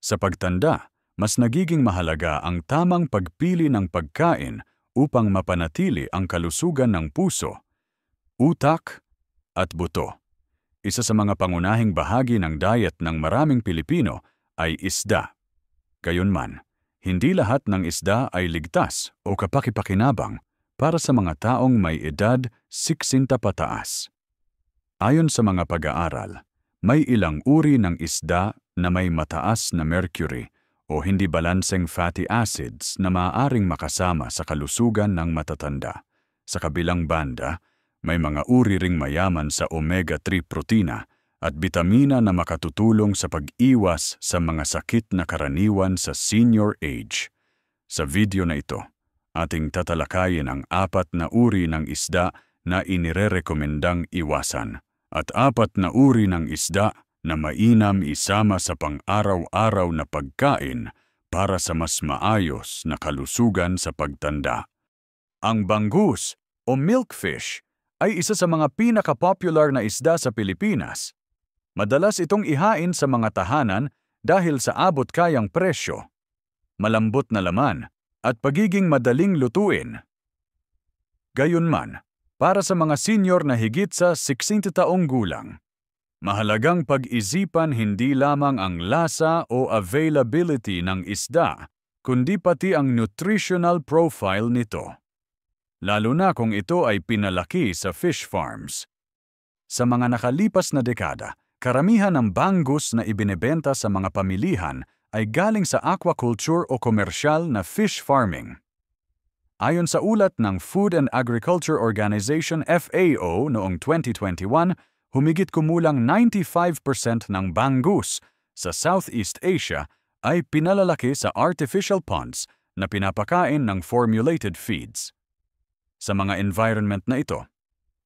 Sa pagtanda, mas nagiging mahalaga ang tamang pagpili ng pagkain upang mapanatili ang kalusugan ng puso, utak, at buto. Isa sa mga pangunahing bahagi ng diet ng maraming Pilipino ay isda. Gayunman, hindi lahat ng isda ay ligtas o kapaki-pakinabang para sa mga taong may edad 60 pataas. Ayon sa mga pag-aaral, may ilang uri ng isda na may mataas na mercury o hindi balanseng fatty acids na maaaring makasama sa kalusugan ng matatanda. Sa kabilang banda, may mga uri ring mayaman sa omega-3 protina at bitamina na makatutulong sa pag-iwas sa mga sakit na karaniwan sa senior age. Sa video na ito, ating tatalakayin ang 4 na uri ng isda na inirerekomendang iwasan at 4 na uri ng isda na mainam isama sa pang-araw-araw na pagkain para sa mas maayos na kalusugan sa pagtanda. Ang bangus o milkfish ay isa sa mga pinaka-popular na isda sa Pilipinas. Madalas itong ihain sa mga tahanan dahil sa abot-kayang presyo, malambot na laman, at pagiging madaling lutuin. Gayunman, para sa mga senior na higit sa 60 taong gulang, mahalagang pag-isipan hindi lamang ang lasa o availability ng isda, kundi pati ang nutritional profile nito. Lalo na kung ito ay pinalaki sa fish farms. Sa mga nakalipas na dekada, karamihan ng bangus na ibinebenta sa mga pamilihan ay galing sa aquaculture o komersyal na fish farming. Ayon sa ulat ng Food and Agriculture Organization FAO noong 2021, humigit kumulang 95% ng bangus sa Southeast Asia ay pinalalaki sa artificial ponds na pinapakain ng formulated feeds. Sa mga environment na ito,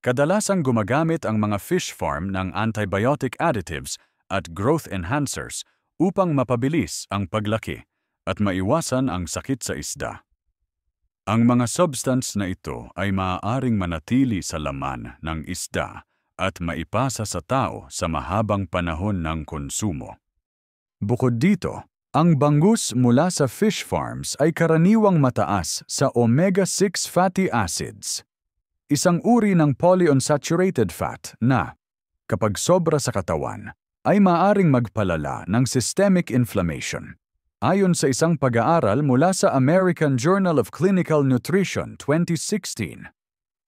kadalasang gumagamit ang mga fish farm ng antibiotic additives at growth enhancers upang mapabilis ang paglaki at maiwasan ang sakit sa isda. Ang mga substance na ito ay maaaring manatili sa laman ng isda at maipasa sa tao sa mahabang panahon ng konsumo. Bukod dito, ang bangus mula sa fish farms ay karaniwang mataas sa omega-6 fatty acids, isang uri ng polyunsaturated fat na, kapag sobra sa katawan, ay maaaring magpalala ng systemic inflammation. Ayon sa isang pag-aaral mula sa American Journal of Clinical Nutrition 2016,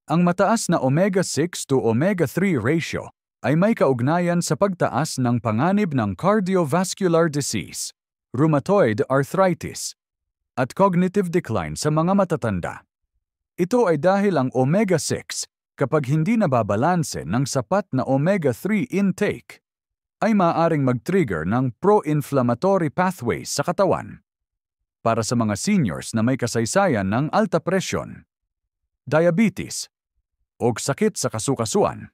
ang mataas na omega-6 to omega-3 ratio ay may kaugnayan sa pagtaas ng panganib ng cardiovascular disease, rheumatoid arthritis, at cognitive decline sa mga matatanda. Ito ay dahil ang omega-6, kapag hindi nababalanse ng sapat na omega-3 intake, ay maaaring mag-trigger ng pro-inflammatory pathways sa katawan. Para sa mga seniors na may kasaysayan ng alta presyon, diabetes, o sakit sa kasukasuan,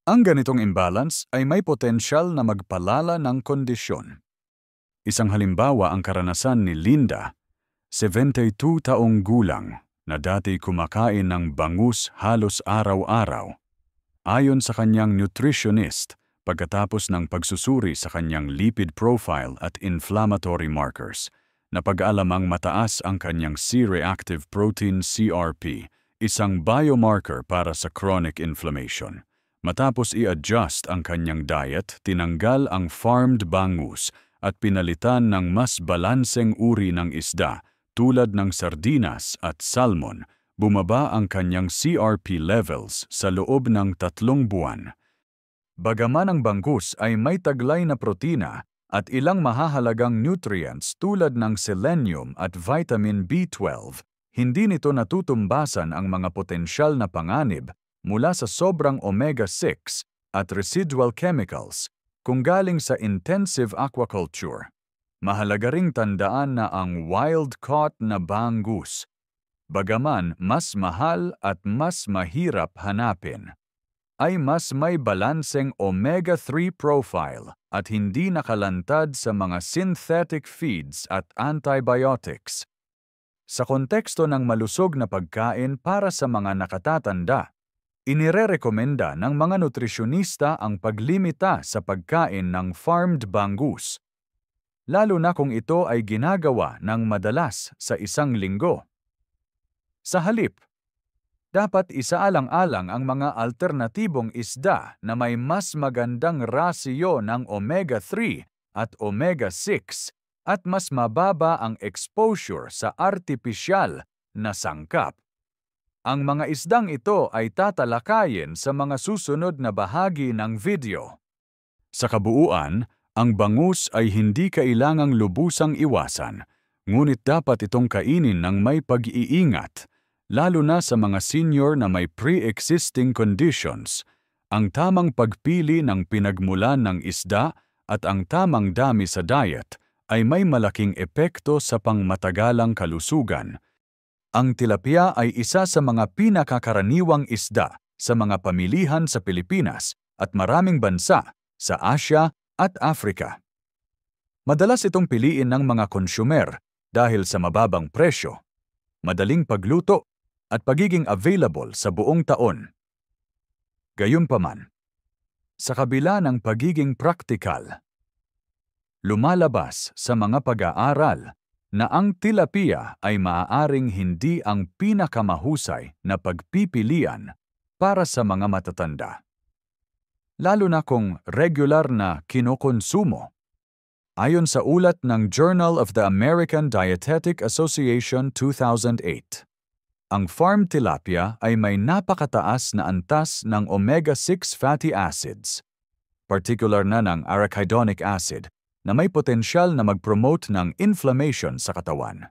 ang ganitong imbalance ay may potensyal na magpalala ng kondisyon. Isang halimbawa ang karanasan ni Linda, 72 taong gulang, na dati kumakain ng bangus halos araw-araw. Ayon sa kanyang nutritionist, pagkatapos ng pagsusuri sa kanyang lipid profile at inflammatory markers, napag-alamang mataas ang kanyang C-reactive protein CRP, isang biomarker para sa chronic inflammation. Matapos i-adjust ang kanyang diet, tinanggal ang farmed bangus at pinalitan ng mas balanseng uri ng isda tulad ng sardinas at salmon, bumaba ang kanyang CRP levels sa loob ng 3 buwan. Bagaman ang bangus ay may taglay na protina at ilang mahahalagang nutrients tulad ng selenium at vitamin B12, hindi nito natutumbasan ang mga potensyal na panganib mula sa sobrang omega-6 at residual chemicals kung galing sa intensive aquaculture. Mahalaga ring tandaan na ang wild-caught na bangus, bagaman mas mahal at mas mahirap hanapin, ay mas may balanseng omega-3 profile at hindi nakalantad sa mga synthetic feeds at antibiotics. Sa konteksto ng malusog na pagkain para sa mga nakatatanda, inirerekomenda ng mga nutrisyonista ang paglimita sa pagkain ng farmed bangus. lalo na kung ito ay ginagawa ng madalas sa isang linggo. Sa halip, dapat isaalang-alang ang mga alternatibong isda na may mas magandang rasyo ng omega-3 at omega-6 at mas mababa ang exposure sa artipisyal na sangkap. Ang mga isdang ito ay tatalakayin sa mga susunod na bahagi ng video. Sa kabuuan, ang bangus ay hindi kailangang lubusang iwasan, ngunit dapat itong kainin ng may pag-iingat, lalo na sa mga senior na may pre-existing conditions. Ang tamang pagpili ng pinagmulan ng isda at ang tamang dami sa diet ay may malaking epekto sa pangmatagalang kalusugan. Ang tilapia ay isa sa mga pinakakaraniwang isda sa mga pamilihan sa Pilipinas at maraming bansa sa Asia at Afrika. Madalas itong piliin ng mga konsumer dahil sa mababang presyo, madaling pagluto, at pagiging available sa buong taon. Gayunpaman, sa kabila ng pagiging praktikal, lumalabas sa mga pag-aaral na ang tilapia ay maaaring hindi ang pinakamahusay na pagpipilian para sa mga matatanda, lalo na kung regular na kinokonsumo. Ayon sa ulat ng Journal of the American Dietetic Association 2008, ang farm tilapia ay may napakataas na antas ng omega-6 fatty acids, particular na ng arachidonic acid, na may potensyal na mag-promote ng inflammation sa katawan.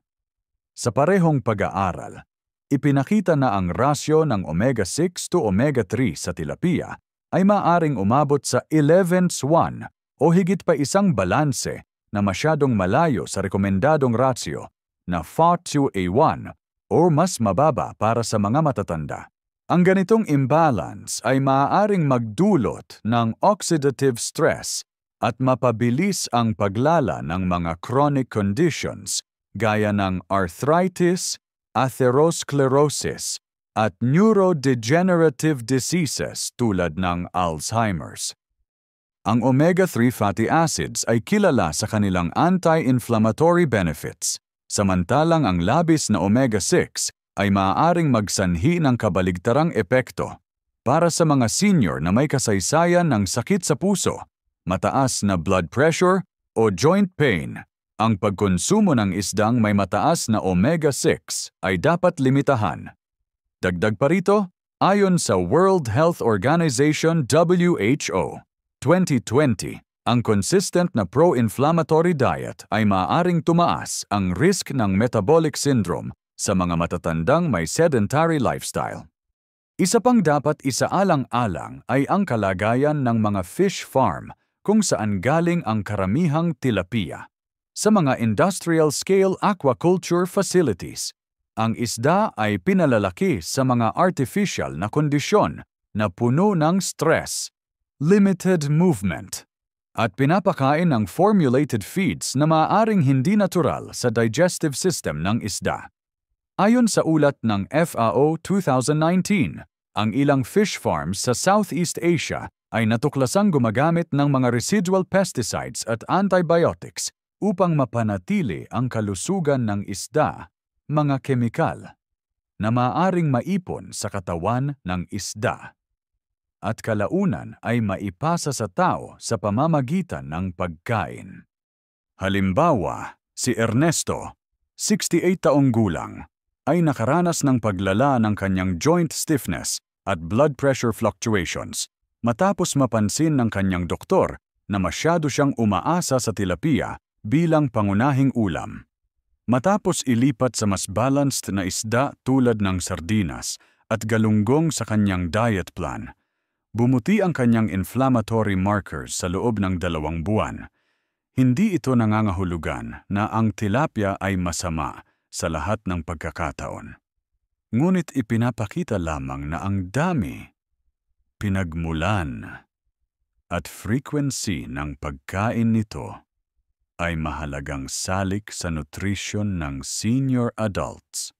Sa parehong pag-aaral, ipinakita na ang rasyo ng omega-6 to omega-3 sa tilapia ay maaaring umabot sa 11:1 o higit pa isang balanse na masyadong malayo sa rekomendadong rasyo na 4:1 o mas mababa para sa mga matatanda. Ang ganitong imbalance ay maaaring magdulot ng oxidative stress at mapabilis ang paglala ng mga chronic conditions gaya ng arthritis, atherosclerosis, at neurodegenerative diseases tulad ng Alzheimer's. Ang omega-3 fatty acids ay kilala sa kanilang anti-inflammatory benefits, samantalang ang labis na omega-6 ay maaaring magsanhi ng kabaligtarang epekto para sa mga senior na may kasaysayan ng sakit sa puso, mataas na blood pressure o joint pain. Ang pagkonsumo ng isdang may mataas na omega-6 ay dapat limitahan. Dagdag pa rito, ayon sa World Health Organization WHO 2020, ang consistent na pro-inflammatory diet ay maaaring tumaas ang risk ng metabolic syndrome sa mga matatandang may sedentary lifestyle. Isa pang dapat isaalang-alang ay ang kalagayan ng mga fish farm kung saan galing ang karamihang tilapia. Sa mga industrial-scale aquaculture facilities, ang isda ay pinalalaki sa mga artificial na kondisyon na puno ng stress, limited movement, at pinapakain ng formulated feeds na maaaring hindi natural sa digestive system ng isda. Ayon sa ulat ng FAO 2019, ang ilang fish farms sa Southeast Asia ay natuklasang gumagamit ng mga residual pesticides at antibiotics upang mapanatili ang kalusugan ng isda, mga kemikal na maaaring maipon sa katawan ng isda at kalaunan ay maipasa sa tao sa pamamagitan ng pagkain. Halimbawa, si Ernesto, 68 taong gulang, ay nakaranas ng paglala ng kanyang joint stiffness at blood pressure fluctuations matapos mapansin ng kanyang doktor na masyado siyang umaasa sa tilapia bilang pangunahing ulam. Matapos ilipat sa mas balanced na isda tulad ng sardinas at galunggong sa kanyang diet plan, bumuti ang kanyang inflammatory markers sa loob ng 2 buwan. Hindi ito nangangahulugan na ang tilapia ay masama sa lahat ng pagkakataon. Ngunit ipinapakita lamang na ang dami, pinagmulan, at frequency ng pagkain nito ay mahalagang salik sa nutrisyon ng senior adults.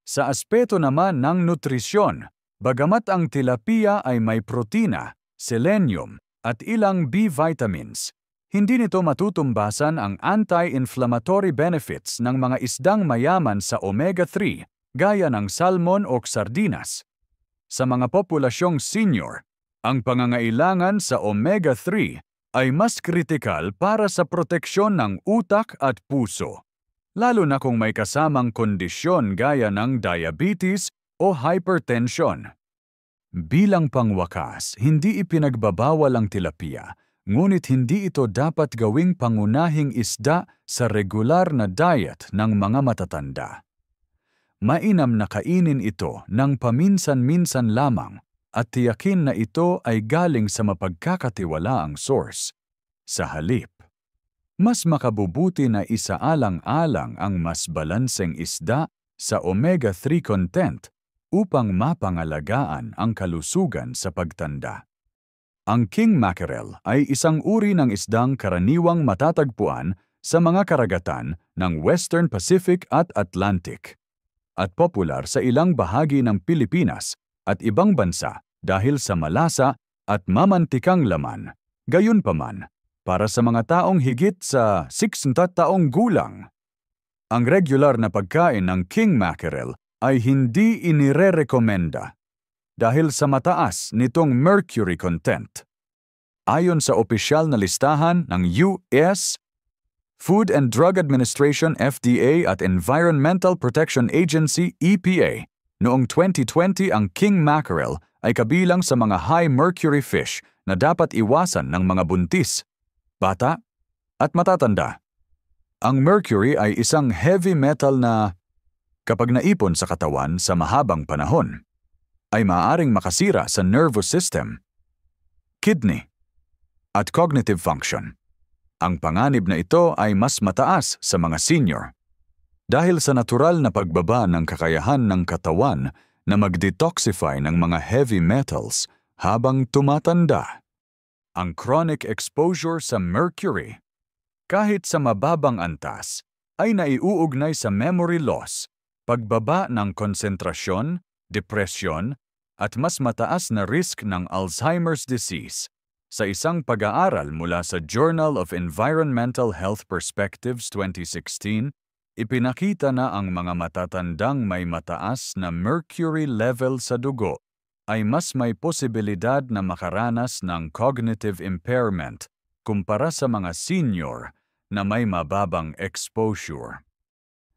Sa aspeto naman ng nutrisyon, bagamat ang tilapia ay may protina, selenium, at ilang B vitamins, Hindi nito matutumbasan ang anti-inflammatory benefits ng mga isdang mayaman sa omega-3 gaya ng salmon o sardinas. Sa mga populasyong senior, ang pangangailangan sa omega-3 ay mas kritikal para sa proteksyon ng utak at puso, lalo na kung may kasamang kondisyon gaya ng diabetes o hypertension. Bilang pangwakas, hindi ipinagbabawal ang tilapia, ngunit hindi ito dapat gawing pangunahing isda sa regular na diet ng mga matatanda. Mainam na kainin ito ng paminsan-minsan lamang at tiyakin na ito ay galing sa mapagkakatiwalaang source. Sa halip, mas makabubuti na isaalang-alang ang mas balanseng isda sa omega-3 content upang mapangalagaan ang kalusugan sa pagtanda. Ang king mackerel ay isang uri ng isdang karaniwang matatagpuan sa mga karagatan ng Western Pacific at Atlantic, at popular sa ilang bahagi ng Pilipinas at ibang bansa dahil sa malasa at mamantikang laman. Gayunpaman, para sa mga taong higit sa 60 taong gulang, ang regular na pagkain ng king mackerel ay hindi inirerekomenda dahil sa mataas nitong mercury content. Ayon sa opisyal na listahan ng US Food and Drug Administration FDA at Environmental Protection Agency EPA, noong 2020 ang king mackerel ay kabilang sa mga high mercury fish na dapat iwasan ng mga buntis, bata, at matatanda. Ang mercury ay isang heavy metal na, kapag naipon sa katawan sa mahabang panahon, ay maaaring makasira sa nervous system, kidney, at cognitive function. Ang panganib na ito ay mas mataas sa mga senior dahil sa natural na pagbaba ng kakayahan ng katawan na mag-detoxify ng mga heavy metals habang tumatanda. Ang chronic exposure sa mercury, kahit sa mababang antas, ay naiuugnay sa memory loss, pagbaba ng konsentrasyon, depresyon, at mas mataas na risk ng Alzheimer's disease. Sa isang pag-aaral mula sa Journal of Environmental Health Perspectives 2016, ipinakita na ang mga matatandang may mataas na mercury level sa dugo ay mas may posibilidad na makaranas ng cognitive impairment kumpara sa mga senior na may mababang exposure.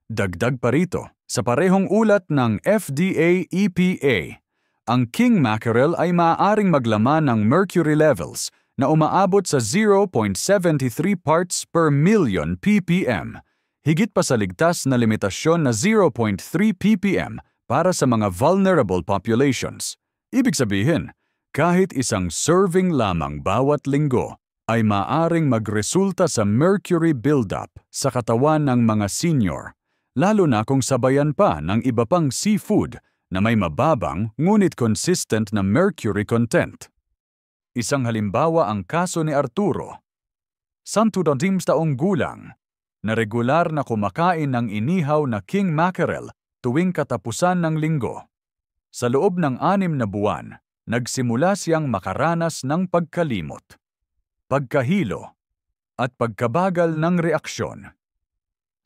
Dagdag pa rito, sa parehong ulat ng FDA-EPA, ang king mackerel ay maaaring maglaman ng mercury levels na umaabot sa 0.73 parts per million ppm, higit pa sa ligtas na limitasyon na 0.3 ppm para sa mga vulnerable populations. Ibig sabihin, kahit isang serving lamang bawat linggo ay maaaring magresulta sa mercury buildup sa katawan ng mga senior, lalo na kung sabayan pa ng iba pang seafood na may mababang ngunit consistent na mercury content. Isang halimbawa ang kaso ni Arturo, 110 taong gulang, na regular na kumakain ng inihaw na king mackerel tuwing katapusan ng linggo. Sa loob ng 6 na buwan, nagsimula siyang makaranas ng pagkalimot, pagkahilo, at pagkabagal ng reaksyon.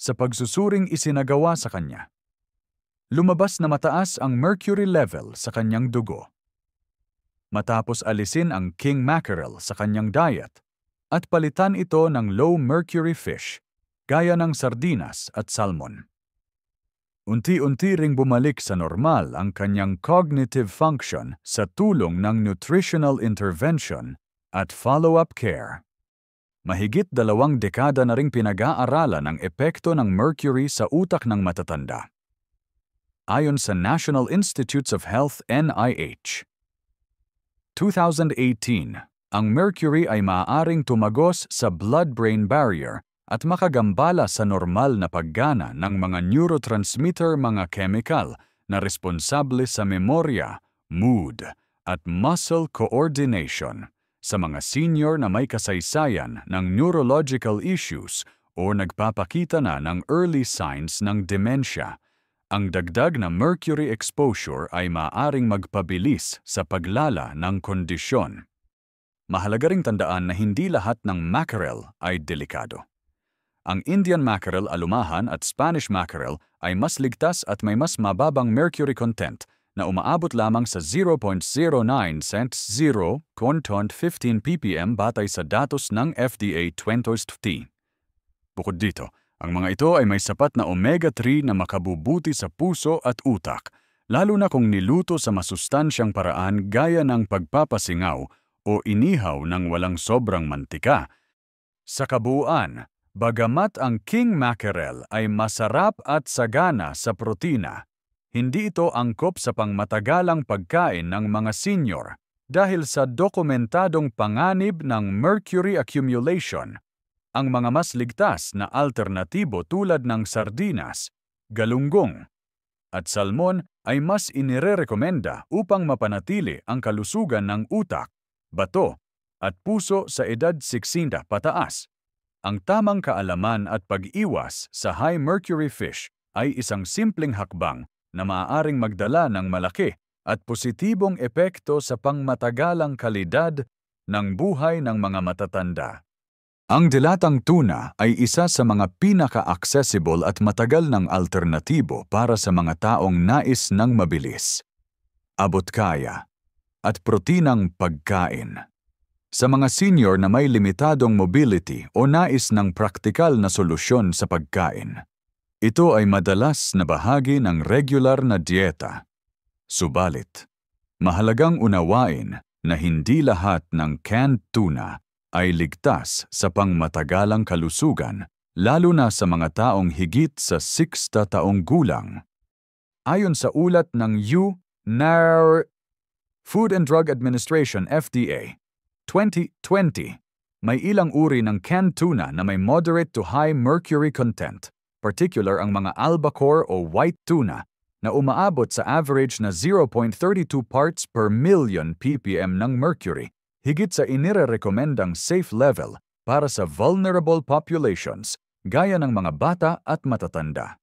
Sa pagsusuring isinagawa sa kanya, lumabas na mataas ang mercury level sa kanyang dugo. Matapos alisin ang king mackerel sa kanyang diet at palitan ito ng low mercury fish gaya ng sardinas at salmon, unti-unti ring bumalik sa normal ang kanyang cognitive function sa tulong ng nutritional intervention at follow-up care. Mahigit 2 dekada na ring pinag-aaralan ang epekto ng mercury sa utak ng matatanda. Ayon sa National Institutes of Health NIH, 2018, ang mercury ay maaaring tumagos sa blood-brain barrier at makagambala sa normal na paggana ng mga neurotransmitter, mga chemical na responsable sa memorya, mood, at muscle coordination sa mga senior na may kasaysayan ng neurological issues o nagpapakita na ng early signs ng dementia. Ang dagdag na mercury exposure ay maaaring magpabilis sa paglala ng kondisyon. Mahalaga ring tandaan na hindi lahat ng mackerel ay delikado. Ang Indian mackerel alumahan at Spanish mackerel ay mas ligtas at may mas mababang mercury content na umaabot lamang sa 0.09 cents 0 content 15 ppm batay sa datos ng FDA 2020. Bukod dito, ang mga ito ay may sapat na omega-3 na makabubuti sa puso at utak, lalo na kung niluto sa masustansyang paraan gaya ng pagpapasingaw o inihaw ng walang sobrang mantika. Sa kabuuan, bagamat ang king mackerel ay masarap at sagana sa protina, hindi ito angkop sa pangmatagalang pagkain ng mga senior dahil sa dokumentadong panganib ng mercury accumulation. Ang mga mas ligtas na alternatibo tulad ng sardinas, galunggong, at salmon ay mas inirerekomenda upang mapanatili ang kalusugan ng utak, bato, at puso sa edad 60 pataas. Ang tamang kaalaman at pag-iwas sa high mercury fish ay isang simpleng hakbang na maaaring magdala ng malaki at positibong epekto sa pangmatagalang kalidad ng buhay ng mga matatanda. Ang dilatang tuna ay isa sa mga pinaka-accessible at matagal ng alternatibo para sa mga taong nais ng mabilis, abot-kaya, at protinang pagkain. Sa mga senior na may limitadong mobility o nais ng praktikal na solusyon sa pagkain, ito ay madalas na bahagi ng regular na dieta. Subalit, mahalagang unawain na hindi lahat ng canned tuna ay ligtas sa pangmatagalang kalusugan, lalo na sa mga taong higit sa 60 taong gulang. Ayon sa ulat ng U.N. Food and Drug Administration FDA 2020, may ilang uri ng canned tuna na may moderate to high mercury content, particular ang mga albacore o white tuna na umaabot sa average na 0.32 parts per million ppm ng mercury, higit sa inirerekomendang safe level para sa vulnerable populations gaya ng mga bata at matatanda.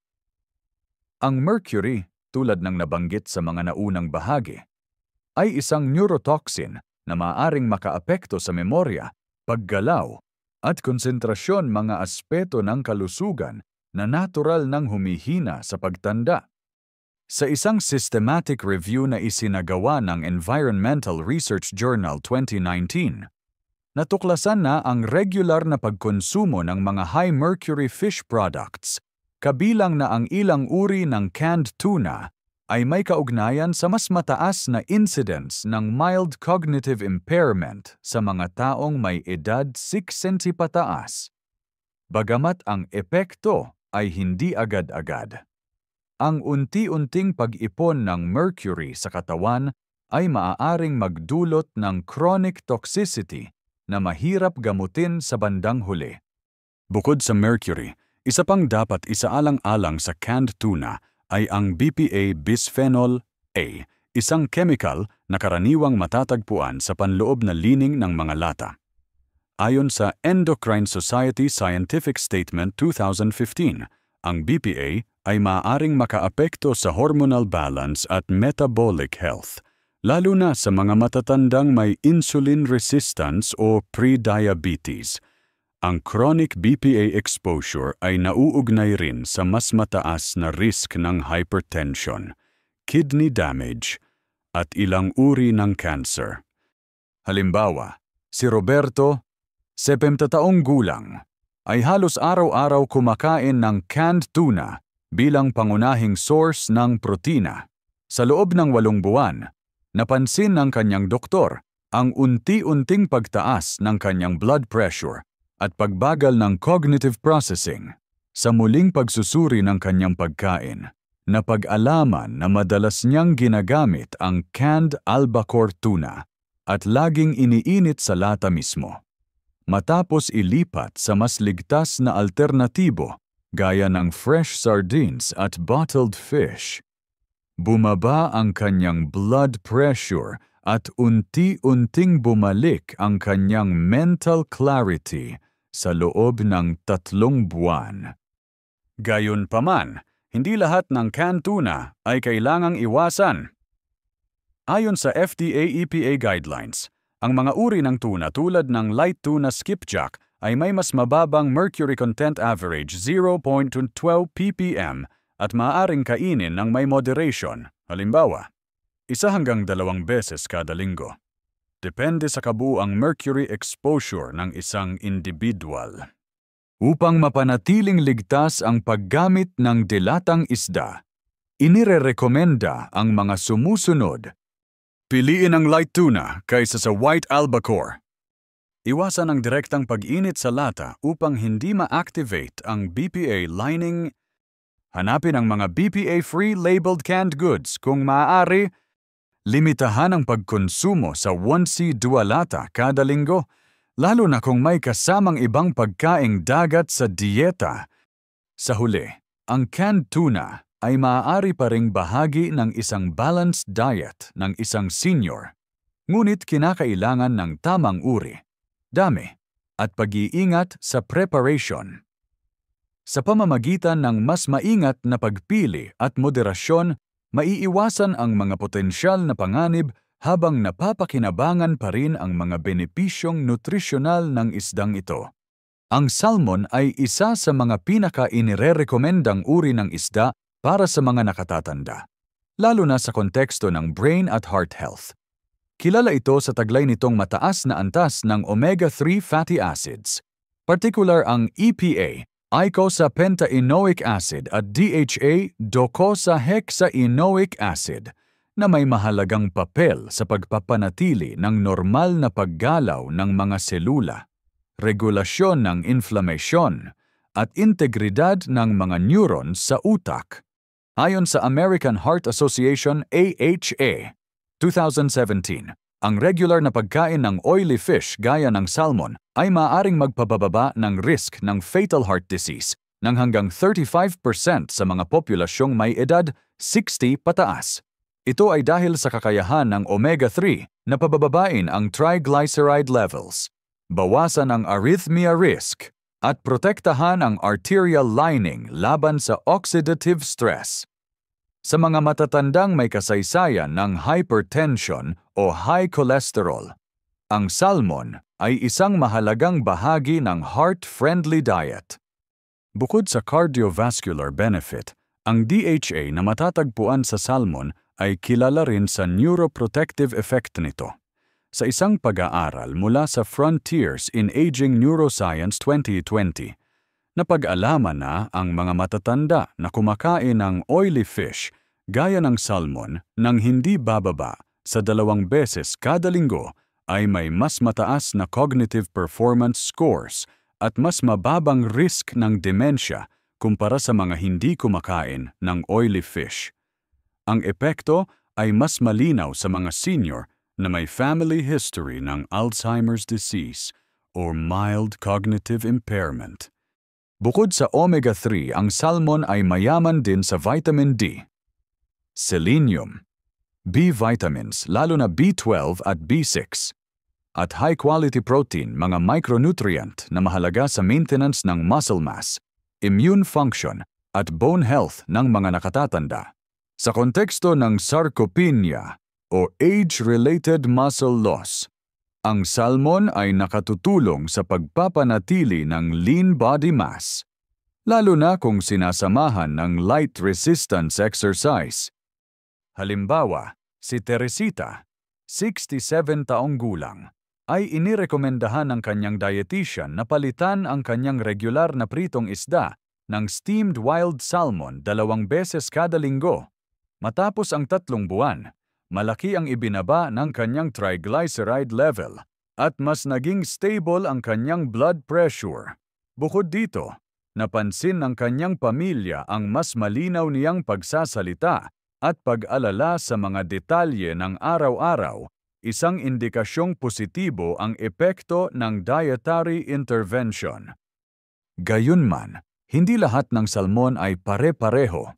Ang mercury, tulad ng nabanggit sa mga naunang bahagi, ay isang neurotoxin na maaaring makaapekto sa memorya, paggalaw, at konsentrasyon, mga aspeto ng kalusugan na natural nang humihina sa pagtanda. Sa isang systematic review na isinagawa ng Environmental Research Journal 2019, natuklasan na ang regular na pagkonsumo ng mga high-mercury fish products, kabilang na ang ilang uri ng canned tuna, ay may kaugnayan sa mas mataas na incidence ng mild cognitive impairment sa mga taong may edad 60 pataas. Bagamat ang epekto ay hindi agad-agad, ang unti-unting pag-ipon ng mercury sa katawan ay maaaring magdulot ng chronic toxicity na mahirap gamutin sa bandang huli. Bukod sa mercury, isa pang dapat isaalang-alang sa canned tuna ay ang BPA bisphenol A, isang chemical na karaniwang matatagpuan sa panloob na lining ng mga lata. Ayon sa Endocrine Society Scientific Statement 2015, ang BPA ay maaaring makaapekto sa hormonal balance at metabolic health, lalo na sa mga matatandang may insulin resistance o pre-diabetes. Ang chronic BPA exposure ay nauugnay rin sa mas mataas na risk ng hypertension, kidney damage, at ilang uri ng cancer. Halimbawa, si Roberto, 70 taong gulang, ay halos araw-araw kumakain ng canned tuna bilang pangunahing source ng protina. Sa loob ng 8 buwan, napansin ng kanyang doktor ang unti-unting pagtaas ng kanyang blood pressure at pagbagal ng cognitive processing. Sa muling pagsusuri ng kanyang pagkain, napag-alaman na madalas niyang ginagamit ang canned albacore tuna at laging iniinit sa lata mismo. Matapos ilipat sa mas ligtas na alternatibo gaya ng fresh sardines at bottled fish, bumaba ang kanyang blood pressure at unti-unting bumalik ang kanyang mental clarity sa loob ng 3 buwan. Gayunpaman, hindi lahat ng canned tuna ay kailangang iwasan. Ayon sa FDA-EPA guidelines, Ang mga uri ng tuna tulad ng light tuna skipjack ay may mas mababang mercury content average 0.12 ppm at maaaring kainin ng may moderation, halimbawa, 1 hanggang 2 beses kada linggo. Depende sa kabuuang mercury exposure ng isang individual. Upang mapanatiling ligtas ang paggamit ng dilatang isda, inirerekomenda ang mga sumusunod. Piliin ang light tuna kaysa sa white albacore. Iwasan ang direktang pag-init sa lata upang hindi ma-activate ang BPA lining. Hanapin ang mga BPA-free labeled canned goods kung maaari. Limitahan ang pagkonsumo sa 1C 2 lata kada linggo, lalo na kung may kasamang ibang pagkaing dagat sa dieta. Sa huli, ang canned tuna ay maaari pa ring bahagi ng isang balanced diet ng isang senior, ngunit kinakailangan ng tamang uri, dami, at pag-iingat sa preparation. Sa pamamagitan ng mas maingat na pagpili at moderasyon, maiiwasan ang mga potensyal na panganib habang napapakinabangan pa rin ang mga benepisyong nutrisyonal ng isdang ito. Ang salmon ay isa sa mga pinaka-inirerekomendang uri ng isda para sa mga nakatatanda, lalo na sa konteksto ng brain at heart health. Kilala ito sa taglay nitong mataas na antas ng omega-3 fatty acids, partikular ang EPA, eicosapentaenoic acid at DHA, docosahexaenoic acid, na may mahalagang papel sa pagpapanatili ng normal na paggalaw ng mga selula, regulasyon ng inflamasyon, at integridad ng mga neurons sa utak. Ayon sa American Heart Association AHA 2017, ang regular na pagkain ng oily fish gaya ng salmon ay maaaring magpababa ng risk ng fatal heart disease ng hanggang 35% sa mga populasyong may edad 60 pataas. Ito ay dahil sa kakayahan ng omega-3 na pababain ang triglyceride levels, bawasan ang arrhythmia risk, at protektahan ang arterial lining laban sa oxidative stress. Sa mga matatandang may kasaysayan ng hypertension o high cholesterol, ang salmon ay isang mahalagang bahagi ng heart-friendly diet. Bukod sa cardiovascular benefit, ang DHA na matatagpuan sa salmon ay kilala rin sa neuroprotective effect nito. Sa isang pag-aaral mula sa Frontiers in Aging Neuroscience 2020, napag-alaman na ang mga matatanda na kumakain ng oily fish gaya ng salmon nang hindi bababa sa 2 beses kada linggo ay may mas mataas na cognitive performance scores at mas mababang risk ng dementia kumpara sa mga hindi kumakain ng oily fish. Ang epekto ay mas malinaw sa mga senior na may family history ng Alzheimer's disease or mild cognitive impairment. Bukod sa omega-3, ang salmon ay mayaman din sa vitamin D, selenium, B vitamins lalo na B12 at B6, at high-quality protein, mga micronutrient na mahalaga sa maintenance ng muscle mass, immune function, at bone health ng mga nakatatanda. Sa konteksto ng sarcopenia o age-related muscle loss, ang salmon ay nakatutulong sa pagpapanatili ng lean body mass, lalo na kung sinasamahan ng light resistance exercise. Halimbawa, si Teresita, 67 taong gulang, ay inirekomendahan ng kanyang dietitian na palitan ang kanyang regular na pritong isda ng steamed wild salmon 2 beses kada linggo. Matapos ang 3 buwan, malaki ang ibinaba ng kanyang triglyceride level at mas naging stable ang kanyang blood pressure. Bukod dito, napansin ng kanyang pamilya ang mas malinaw niyang pagsasalita at pag-alala sa mga detalye ng araw-araw, isang indikasyong positibo ang epekto ng dietary intervention. Gayunman, hindi lahat ng salmon ay pare-pareho.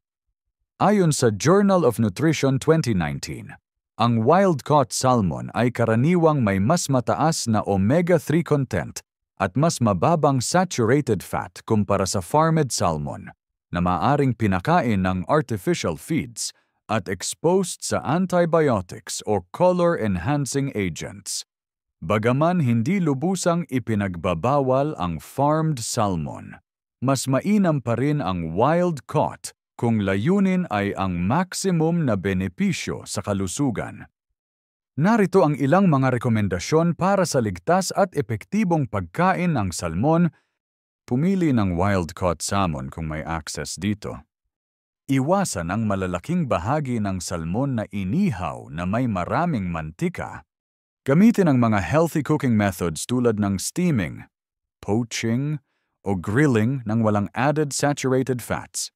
Ayon sa Journal of Nutrition 2019, ang wild-caught salmon ay karaniwang may mas mataas na omega-3 content at mas mababang saturated fat kumpara sa farmed salmon na maaaring pinakain ng artificial feeds at exposed sa antibiotics o color-enhancing agents. Bagaman hindi lubusang ipinagbabawal ang farmed salmon, mas mainam pa rin ang wild-caught kung layunin ay ang maximum na benepisyo sa kalusugan. Narito ang ilang mga rekomendasyon para sa ligtas at epektibong pagkain ng salmon. Pumili ng wild-caught salmon kung may access dito. Iwasan ang malalaking bahagi ng salmon na inihaw na may maraming mantika. Gamitin ang mga healthy cooking methods tulad ng steaming, poaching, o grilling nang walang added saturated fats.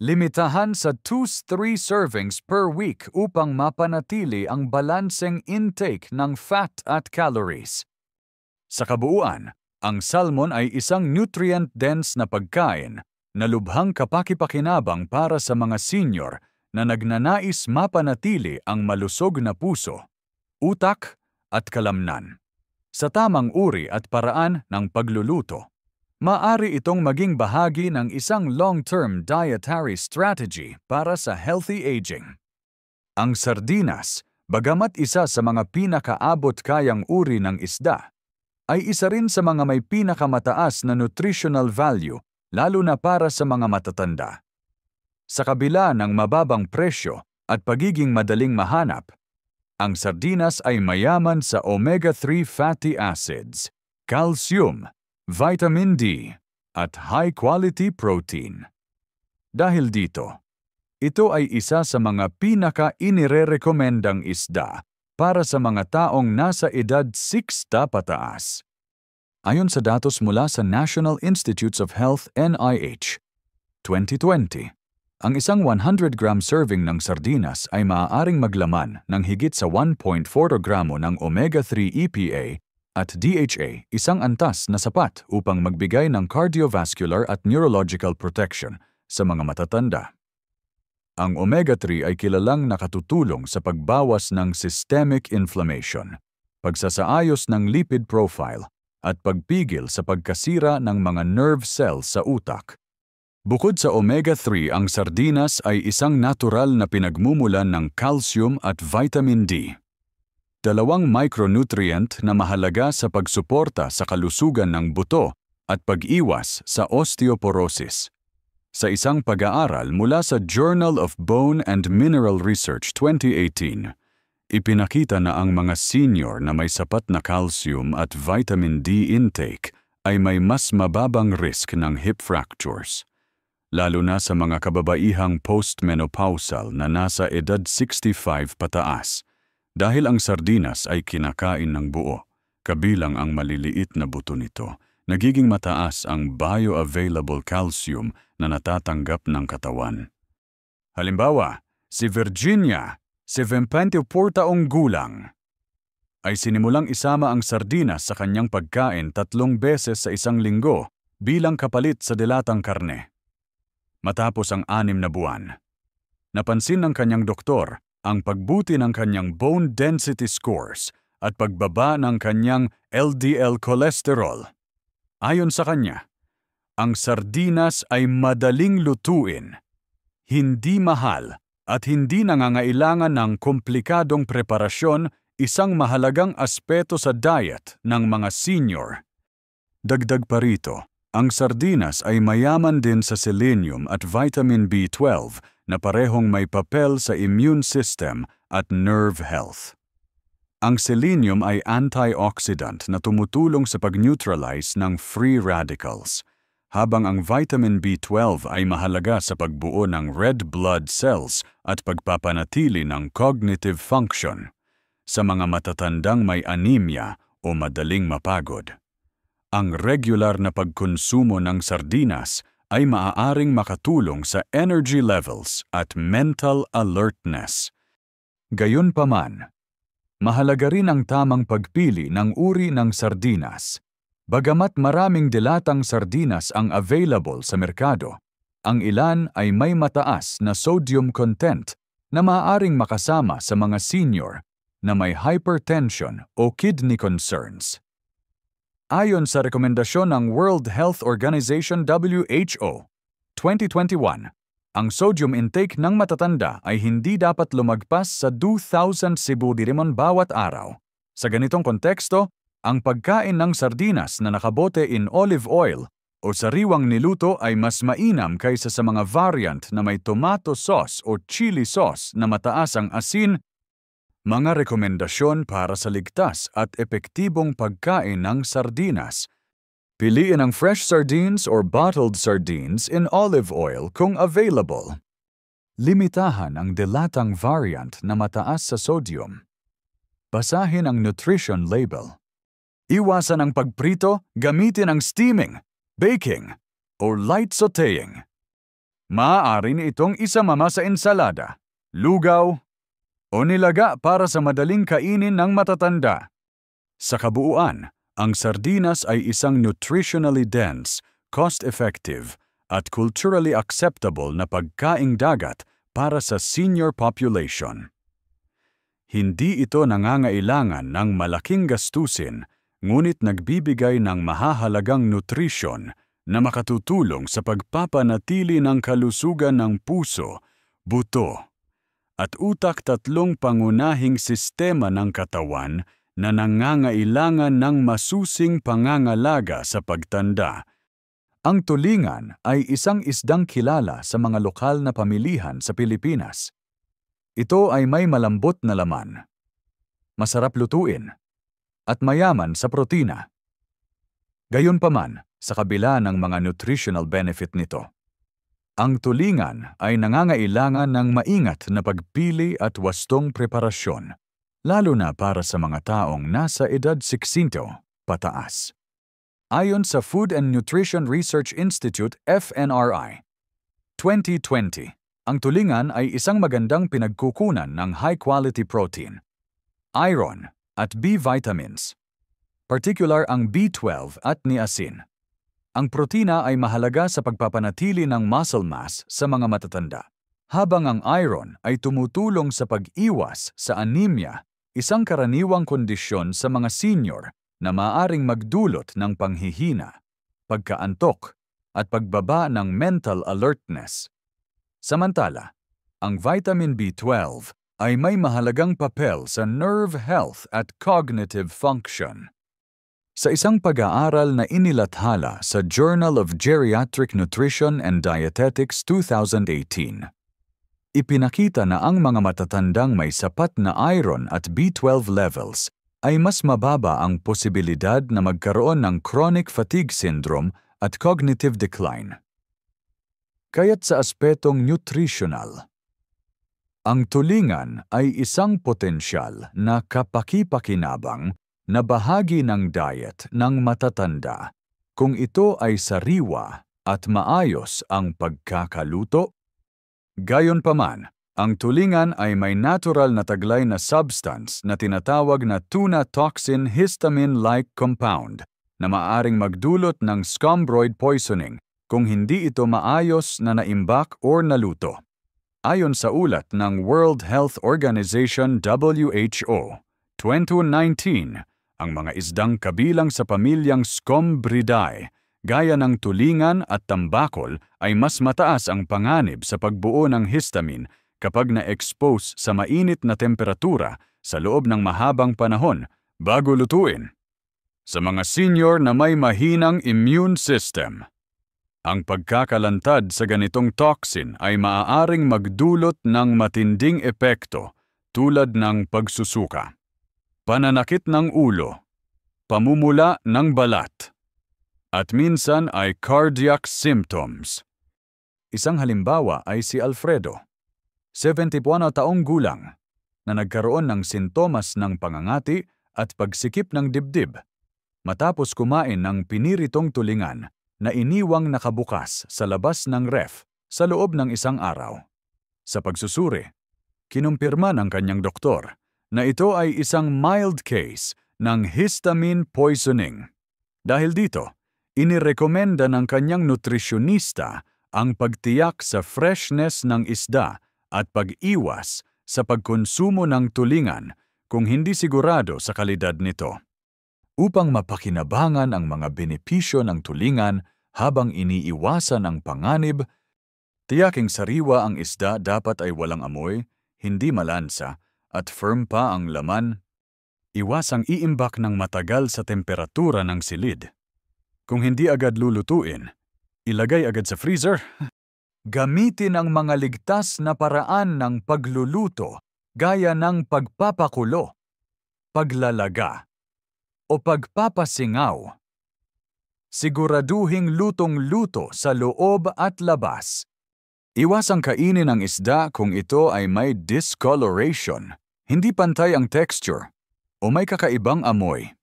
Limitahan sa 2-3 servings per week upang mapanatili ang balanseng intake ng fat at calories. Sa kabuuan, ang salmon ay isang nutrient-dense na pagkain na lubhang kapaki-pakinabang para sa mga senior na nagnanais mapanatili ang malusog na puso, utak, at kalamnan. Sa tamang uri at paraan ng pagluluto, maaari itong maging bahagi ng isang long-term dietary strategy para sa healthy aging. Ang sardinas, bagamat isa sa mga pinakaabot-kayang uri ng isda, ay isa rin sa mga may pinakamataas na nutritional value, lalo na para sa mga matatanda. Sa kabila ng mababang presyo at pagiging madaling mahanap, ang sardinas ay mayaman sa omega-3 fatty acids, calcium, vitamin D, at high-quality protein. Dahil dito, ito ay isa sa mga pinaka-inirerekomendang isda para sa mga taong nasa edad 60 pataas. Ayon sa datos mula sa National Institutes of Health NIH, 2020, ang isang 100-gram serving ng sardinas ay maaaring maglaman ng higit sa 1.4 gramo ng omega-3 EPA at DHA, isang antas na sapat upang magbigay ng cardiovascular at neurological protection sa mga matatanda. Ang omega-3 ay kilalang nakatutulong sa pagbawas ng systemic inflammation, pagsasaayos ng lipid profile, at pagpigil sa pagkasira ng mga nerve cells sa utak. Bukod sa omega-3, ang sardinas ay isang natural na pinagmumulan ng calcium at vitamin D. Dalawang micronutrient na mahalaga sa pagsuporta sa kalusugan ng buto at pag-iwas sa osteoporosis. Sa isang pag-aaral mula sa Journal of Bone and Mineral Research 2018, ipinakita na ang mga senior na may sapat na calcium at vitamin D intake ay may mas mababang risk ng hip fractures, lalo na sa mga kababaihang postmenopausal na nasa edad 65 pataas, dahil ang sardinas ay kinakain ng buo, kabilang ang maliliit na buto nito. Nagiging mataas ang bioavailable calcium na natatanggap ng katawan. Halimbawa, si Virginia, 74 taong gulang, ay sinimulang isama ang sardinas sa kanyang pagkain 3 beses sa isang linggo bilang kapalit sa dilatang karne. Matapos ang 6 na buwan, napansin ng kanyang doktor ang pagbuti ng kanyang bone density scores at pagbaba ng kanyang LDL cholesterol. Ayon sa kanya, ang sardinas ay madaling lutuin, hindi mahal, at hindi nangangailangan ng komplikadong preparasyon, isang mahalagang aspeto sa diet ng mga senior. Dagdag pa rito, ang sardinas ay mayaman din sa selenium at vitamin B12 na parehong may papel sa immune system at nerve health. Ang selenium ay antioxidant na tumutulong sa pag-neutralize ng free radicals, habang ang vitamin B12 ay mahalaga sa pagbuo ng red blood cells at pagpapanatili ng cognitive function sa mga matatandang may anemia o madaling mapagod. Ang regular na pagkonsumo ng sardinas ay maaaring makatulong sa energy levels at mental alertness. Gayunpaman, mahalaga rin ang tamang pagpili ng uri ng sardinas. Bagamat maraming dilatang sardinas ang available sa merkado, ang ilan ay may mataas na sodium content na maaaring makasama sa mga senior na may hypertension o kidney concerns. Ayon sa rekomendasyon ng World Health Organization WHO, 2021, ang sodium intake ng matatanda ay hindi dapat lumagpas sa 2,000 sibudirimon bawat araw, Sa ganitong konteksto, ang pagkain ng sardinas na nakabote in olive oil o sariwang niluto ay mas mainam kaysa sa mga variant na may tomato sauce o chili sauce na mataas ang asin. Mga rekomendasyon para sa ligtas at epektibong pagkain ng sardinas. Piliin ang fresh sardines or bottled sardines in olive oil kung available. Limitahan ang dilatang variant na mataas sa sodium. Basahin ang nutrition label. Iwasan ang pagprito, gamitin ang steaming, baking, or light sautéing. Maaari itong isamama sa ensalada, lugaw, o nilaga para sa madaling kainin ng matatanda. Sa kabuuan, ang sardinas ay isang nutritionally dense, cost-effective, at culturally acceptable na pagkaing dagat para sa senior population. Hindi ito nangangailangan ng malaking gastusin, ngunit nagbibigay ng mahahalagang nutrisyon na makatutulong sa pagpapanatili ng kalusugan ng puso, buto, at utak, tatlong pangunahing sistema ng katawan na nangangailangan ng masusing pangangalaga sa pagtanda. Ang tulingan ay isang isdang kilala sa mga lokal na pamilihan sa Pilipinas. Ito ay may malambot na laman, masarap lutuin, at mayaman sa protina. Gayunpaman, sa kabila ng mga nutritional benefit nito, ang tulingan ay nangangailangan ng maingat na pagpili at wastong preparasyon, lalo na para sa mga taong nasa edad 60 pataas. Ayon sa Food and Nutrition Research Institute (FNRI) 2020, ang tulingan ay isang magandang pinagkukunan ng high-quality protein, iron, at B vitamins, particular ang B12 at niacin. Ang protina ay mahalaga sa pagpapanatili ng muscle mass sa mga matatanda, habang ang iron ay tumutulong sa pag-iwas sa anemia, isang karaniwang kondisyon sa mga senior na maaaring magdulot ng panghihina, pagkaantok, at pagbaba ng mental alertness. Samantala, ang vitamin B12 ay may mahalagang papel sa nerve health at cognitive function. Sa isang pag-aaral na inilathala sa Journal of Geriatric Nutrition and Dietetics 2018, ipinakita na ang mga matatandang may sapat na iron at B12 levels ay mas mababa ang posibilidad na magkaroon ng chronic fatigue syndrome at cognitive decline. Kaya't sa aspetong nutritional, ang tulingan ay isang potensyal na kapaki-pakinabang na bahagi ng diet ng matatanda kung ito ay sariwa at maayos ang pagkakaluto. Gayunpaman, ang tulingan ay may natural na taglay na substance na tinatawag na tuna toxin histamine-like compound na maaaring magdulot ng scombroid poisoning kung hindi ito maayos na naimbak o naluto. Ayon sa ulat ng World Health Organization WHO 2019, ang mga isdang kabilang sa pamilyang Scombridae, gaya ng tulingan at tambakol, ay mas mataas ang panganib sa pagbuo ng histamine kapag na-expose sa mainit na temperatura sa loob ng mahabang panahon bago lutuin. Sa mga senior na may mahinang immune system, ang pagkakalantad sa ganitong toxin ay maaaring magdulot ng matinding epekto tulad ng pagsusuka, pananakit ng ulo, pamumula ng balat, at minsan ay cardiac symptoms. Isang halimbawa ay si Alfredo, 71 taong gulang, na nagkaroon ng sintomas ng pangangati at pagsikip ng dibdib matapos kumain ng piniritong tulingan na iniwang nakabukas sa labas ng ref sa loob ng isang araw. Sa pagsusuri, kinumpirma ng kanyang doktor na ito ay isang mild case ng histamine poisoning. Dahil dito, inirekomenda ng kanyang nutrisyonista ang pagtiyak sa freshness ng isda at pag-iwas sa pagkonsumo ng tulingan kung hindi sigurado sa kalidad nito. Upang mapakinabangan ang mga benepisyo ng tulingan habang iniiwasan ang panganib, tiyaking sariwa ang isda dapat ay walang amoy, hindi malansa, at firm pa ang laman. Iwasang iimbak ng matagal sa temperatura ng silid. Kung hindi agad lulutuin, ilagay agad sa freezer. Gamitin ang mga ligtas na paraan ng pagluluto gaya ng pagpapakulo, paglalaga, o pagpapasingaw. Siguraduhing lutong-luto sa loob at labas. Iwasang kainin ang isda kung ito ay may discoloration, hindi pantay ang texture, o may kakaibang amoy.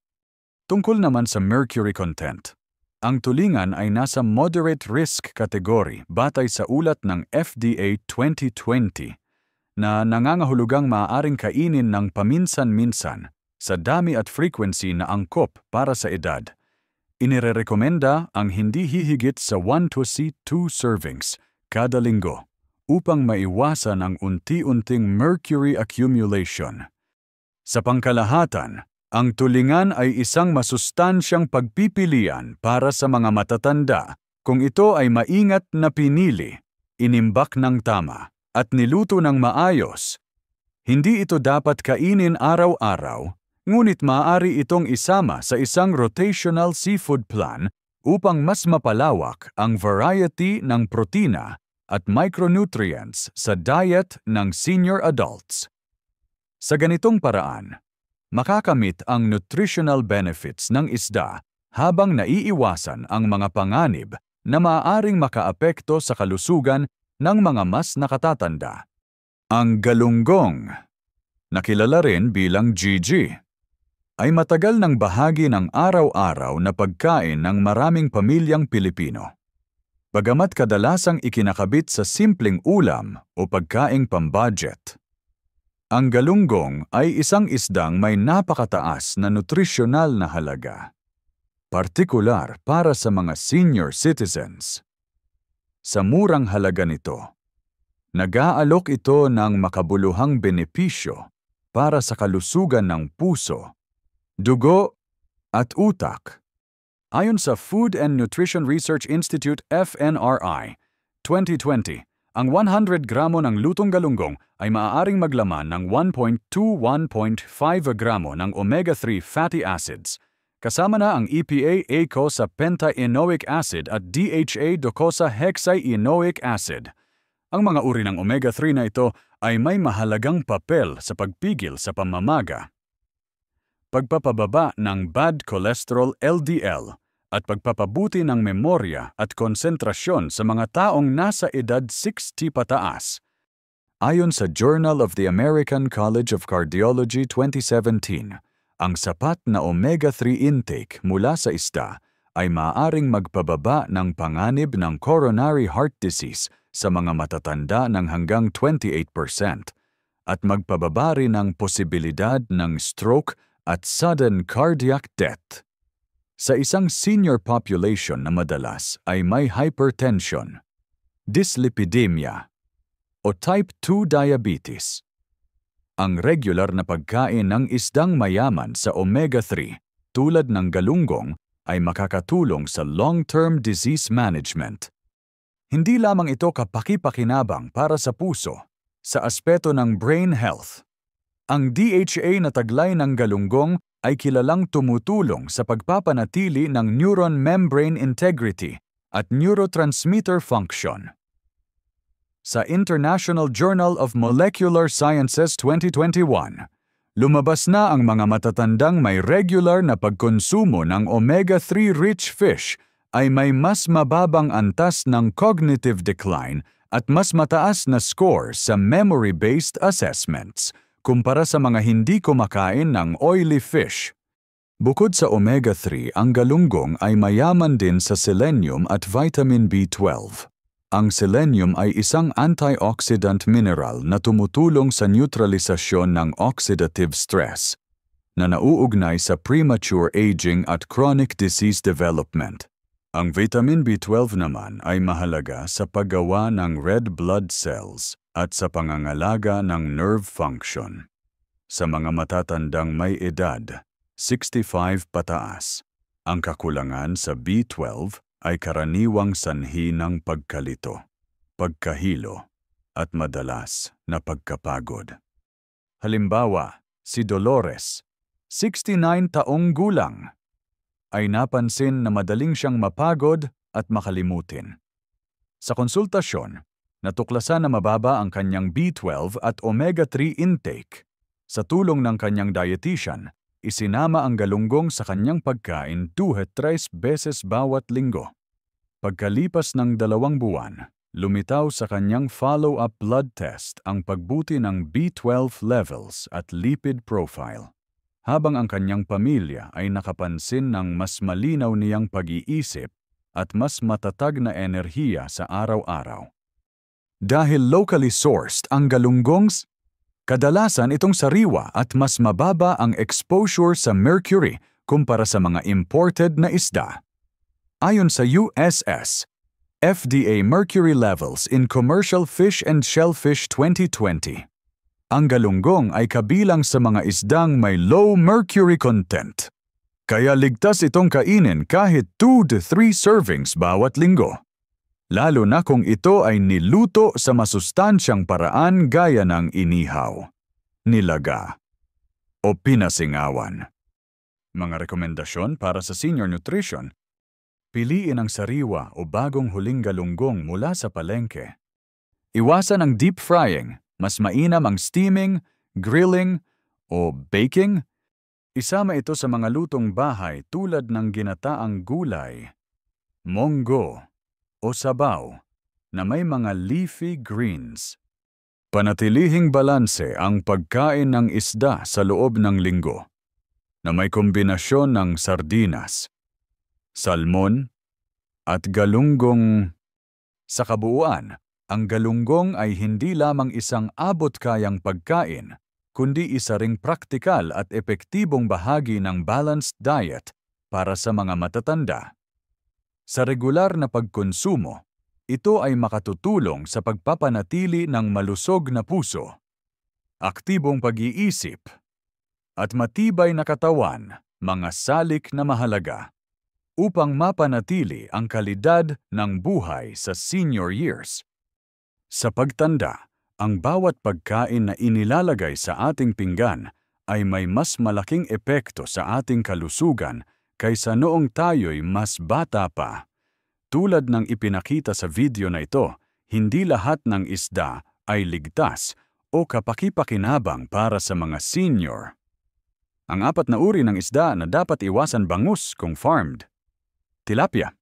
Tungkol naman sa mercury content, ang tulingan ay nasa moderate risk category batay sa ulat ng FDA 2020 na nangangahulugang maaaring kainin ng paminsan-minsan sa dami at frequency na angkop para sa edad. Inirerekomenda ang hindi hihigit sa 1 to 2 servings kada linggo upang maiwasan ang unti-unting mercury accumulation. Sa pangkalahatan, ang tulingan ay isang masustansyang pagpipilian para sa mga matatanda kung ito ay maingat na pinili, inimbak ng tama, at niluto ng maayos. Hindi ito dapat kainin araw-araw, ngunit maaari itong isama sa isang rotational seafood plan upang mas mapalawak ang variety ng protina at micronutrients sa diet ng senior adults. Sa ganitong paraan, makakamit ang nutritional benefits ng isda habang naiiwasan ang mga panganib na maaaring makaapekto sa kalusugan ng mga mas nakatatanda. Ang galunggong, nakilala rin bilang GG, ay matagal ng bahagi ng araw-araw na pagkain ng maraming pamilyang Pilipino. Bagamat kadalasang ikinakabit sa simpleng ulam o pagkaing pambudget. Ang galunggong ay isang isdang may napakataas na nutrisyonal na halaga, partikular para sa mga senior citizens. Sa murang halaga nito, nag-aalok ito ng makabuluhang benepisyo para sa kalusugan ng puso, dugo, at utak. Ayon sa Food and Nutrition Research Institute FNRI 2020, ang 100 gramo ng lutong galunggong ay maaaring maglaman ng 1.2 to 1.5 gramo ng omega-3 fatty acids, kasama na ang EPA-ACO sa penta-enoic acid at DHA-docosahexaenoic acid. Ang mga uri ng omega-3 na ito ay may mahalagang papel sa pagpigil sa pamamaga, pagpapababa ng bad cholesterol LDL, at pagpapabuti ng memorya at konsentrasyon sa mga taong nasa edad 60 pataas. Ayon sa Journal of the American College of Cardiology 2017, ang sapat na omega-3 intake mula sa isda ay maaaring magpababa ng panganib ng coronary heart disease sa mga matatanda ng hanggang 28% at magpababa rin ng posibilidad ng stroke at sudden cardiac death. Sa isang senior population na madalas ay may hypertension, dyslipidemia, o type 2 diabetes. Ang regular na pagkain ng isdang mayaman sa omega-3 tulad ng galunggong ay makakatulong sa long-term disease management. Hindi lamang ito kapaki-pakinabang para sa puso, sa aspeto ng brain health. Ang DHA na taglay ng galunggong ay kilalang tumutulong sa pagpapanatili ng neuron membrane integrity at neurotransmitter function. Sa International Journal of Molecular Sciences 2021, lumabas na ang mga matatandang may regular na pagkonsumo ng omega-3 rich fish ay may mas mababang antas ng cognitive decline at mas mataas na score sa memory-based assessments kumpara sa mga hindi kumakain ng oily fish. Bukod sa omega-3, ang galunggong ay mayaman din sa selenium at vitamin B12. Ang selenium ay isang antioxidant mineral na tumutulong sa neutralisasyon ng oxidative stress, na nauugnay sa premature aging at chronic disease development. Ang vitamin B12 naman ay mahalaga sa paggawa ng red blood cells at sa pangangalaga ng nerve function. Sa mga matatandang may edad, 65 pataas, ang kakulangan sa B12 ay karaniwang sanhi ng pagkalito, pagkahilo, at madalas na pagkapagod. Halimbawa, si Dolores, 69 taong gulang, ay napansin na madaling siyang mapagod at makalimutin. Sa konsultasyon, natuklasan na mababa ang kanyang B12 at omega-3 intake. Sa tulong ng kanyang dietitian, isinama ang galunggong sa kanyang pagkain 2-3 beses bawat linggo. Pagkalipas ng 2 buwan, lumitaw sa kanyang follow-up blood test ang pagbuti ng B12 levels at lipid profile, habang ang kanyang pamilya ay nakapansin ng mas malinaw niyang pag-iisip at mas matatag na enerhiya sa araw-araw. Dahil locally sourced ang galunggongs, kadalasan itong sariwa at mas mababa ang exposure sa mercury kumpara sa mga imported na isda. Ayon sa USS, FDA Mercury Levels in Commercial Fish and Shellfish 2020, ang galunggong ay kabilang sa mga isdang may low mercury content. Kaya ligtas itong kainin kahit 2-3 servings bawat linggo. Lalo na kung ito ay niluto sa masustansyang paraan gaya ng inihaw, nilaga, o pinasingawan. Mga rekomendasyon para sa senior nutrition: piliin ang sariwa o bagong huling galunggong mula sa palengke. Iwasan ang deep frying, mas mainam ang steaming, grilling, o baking. Isama ito sa mga lutong bahay tulad ng ginataang gulay, monggo, o sabaw na may mga leafy greens. Panatilihing balanse ang pagkain ng isda sa loob ng linggo, na may kombinasyon ng sardinas, salmon, at galunggong. Sa kabuuan, ang galunggong ay hindi lamang isang abot-kayang pagkain, kundi isa ring praktikal at epektibong bahagi ng balanced diet para sa mga matatanda. Sa regular na pagkonsumo, ito ay makatutulong sa pagpapanatili ng malusog na puso, aktibong pag-iisip, at matibay na katawan, mga salik na mahalaga, upang mapanatili ang kalidad ng buhay sa senior years. Sa pagtanda, ang bawat pagkain na inilalagay sa ating pinggan ay may mas malaking epekto sa ating kalusugan kaysa noong tayo'y mas bata pa. Tulad ng ipinakita sa video na ito, hindi lahat ng isda ay ligtas o kapaki-pakinabang para sa mga senior. Ang 4 na uri ng isda na dapat iwasan bangus kung farmed: tilapia,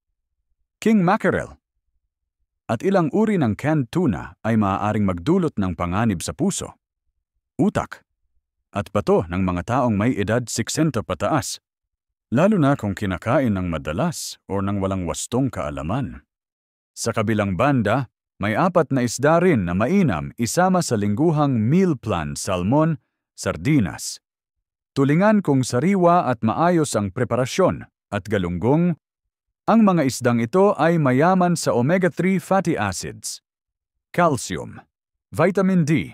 king mackerel, at ilang uri ng canned tuna ay maaaring magdulot ng panganib sa puso, utak, at bato ng mga taong may edad 60 pataas, lalo na kung kinakain ng madalas o ng walang wastong kaalaman. Sa kabilang banda, may 4 na isda rin na mainam isama sa lingguhang meal plan: salmon, sardinas. Tulingan kung sariwa at maayos ang preparasyon, at galunggong. Ang mga isdang ito ay mayaman sa omega-3 fatty acids, calcium, vitamin D,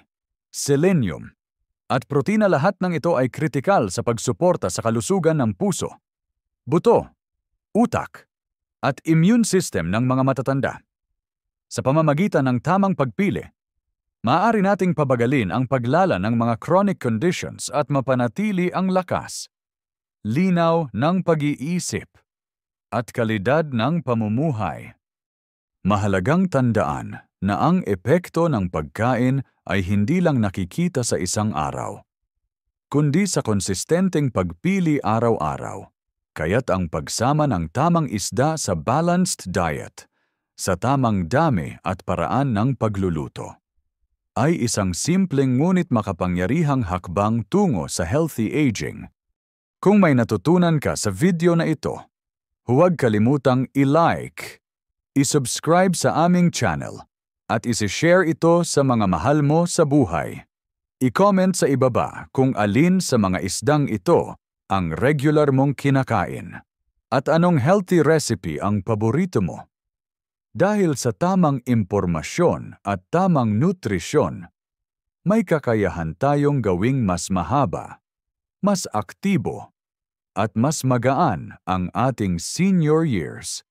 selenium, at protina. Lahat ng ito ay kritikal sa pagsuporta sa kalusugan ng puso, buto, utak, at immune system ng mga matatanda. Sa pamamagitan ng tamang pagpili, maaari nating pabagalin ang paglala ng mga chronic conditions at mapanatili ang lakas, linaw ng pag-iisip, at kalidad ng pamumuhay. Mahalagang tandaan na ang epekto ng pagkain ay hindi lang nakikita sa isang araw, kundi sa konsistenteng pagpili araw-araw. Kaya't ang pagsama ng tamang isda sa balanced diet, sa tamang dami at paraan ng pagluluto, ay isang simpleng ngunit makapangyarihang hakbang tungo sa healthy aging. Kung may natutunan ka sa video na ito, huwag kalimutang i-like, i-subscribe sa aming channel, at isi-share ito sa mga mahal mo sa buhay. I-comment sa ibaba kung alin sa mga isdang ito ang regular mong kinakain, at anong healthy recipe ang paborito mo. Dahil sa tamang impormasyon at tamang nutrisyon, may kakayahan tayong gawing mas mahaba, mas aktibo, at mas magaan ang ating senior years.